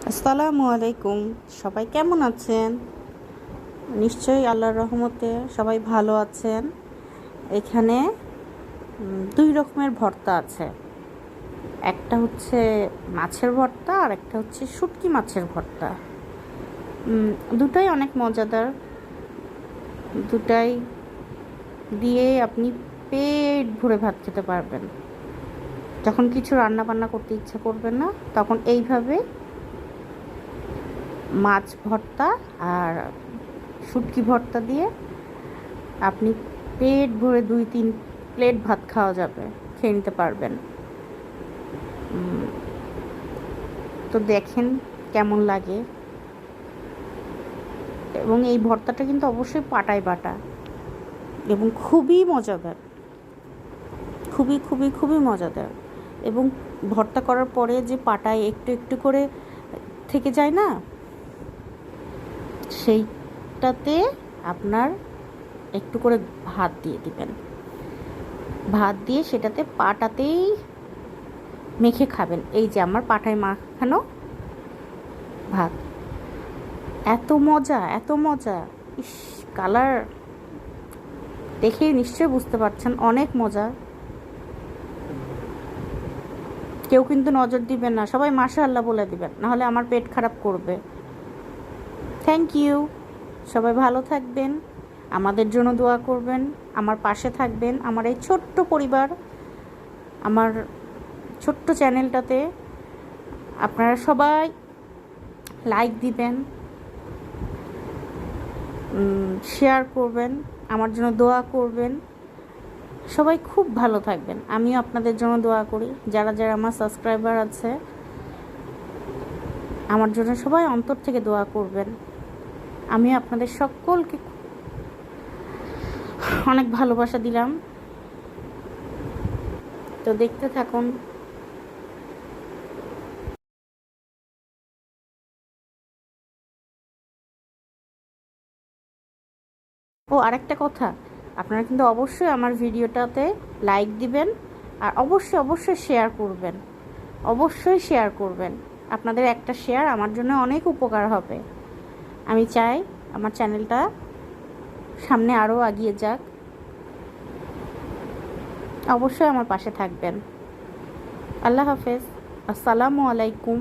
আসসালামু আলাইকুম। সবাই কেমন আছেন? নিশ্চয়ই আল্লাহর রহমতে সবাই ভালো আছেন। এখানে দুই রকমের ভর্তা আছে। একটা হচ্ছে মাছের ভর্তা আর একটা হচ্ছে শুটকি মাছের ভর্তা। দুটাই অনেক মজাদার। দুটাই দিয়ে আপনি পেট ভরে ভাত খেতে পারবেন। যখন কিছু রান্না বান্না করতে ইচ্ছা করবে না, তখন এইভাবে মাছ ভর্তা আর শুটকি ভর্তা দিয়ে আপনি পেট ভরে 2-3 প্লেট ভাত খাওয়া যাবে, খেয়ে নিতে পারবেন। তো দেখেন কেমন লাগে। এবং এই ভর্তাটা কিন্তু অবশ্যই পাটায় বাটা এবং খুবই মজাদার, খুবই খুবই খুবই মজাদার। এবং ভর্তা করার পরে যে পাটায় একটু একটু করে থেকে যায় না, সেইটাতে আপনার একটু করে ভাত দিয়ে দিবেন। ভাত দিয়ে সেটাতে পাটাতেই মেখে খাবেন। এই যে আমার পাটায় মাখানো ভাত, এত মজা, এত মজা। ইস, কালার দেখেই নিশ্চয়ই বুঝতে পারছেন অনেক মজা। কেউ কিন্তু নজর দিবেন না, সবাই মাশাআল্লাহ বলে দিবেন, নাহলে আমার পেট খারাপ করবে। Thank you. সবাই ভালো থাকবেন, আমাদের জন্য দোয়া করবেন, আমার পাশে থাকবেন। আমার এই ছোট্ট পরিবার, আমার ছোট্ট চ্যানেলটাতে আপনারা সবাই লাইক দিবেন, শেয়ার করবেন, আমার জন্য দোয়া করবেন। সবাই খুব ভালো থাকবেন, আমিও আপনাদের জন্য দোয়া করি। যারা যারা আমার সাবস্ক্রাইবার আছে, আমার জন্য সবাই অন্তর থেকে দোয়া করবেন। আমিও আপনাদের সকলকে অনেক ভালোবাসা দিলাম। তো দেখতে থাকুন। ও আরেকটা কথা, আপনারা কিন্তু অবশ্যই আমার ভিডিওটাতে লাইক দিবেন আর অবশ্যই অবশ্যই শেয়ার করবেন। অবশ্যই শেয়ার করবেন। আপনাদের একটা শেয়ার আমার জন্য অনেক উপকার হবে। আমি চাই আমার চ্যানেলটা সামনে আরও এগিয়ে যাক। অবশ্যই আমার পাশে থাকবেন। আল্লাহ হাফেজ। আসসালামু আলাইকুম।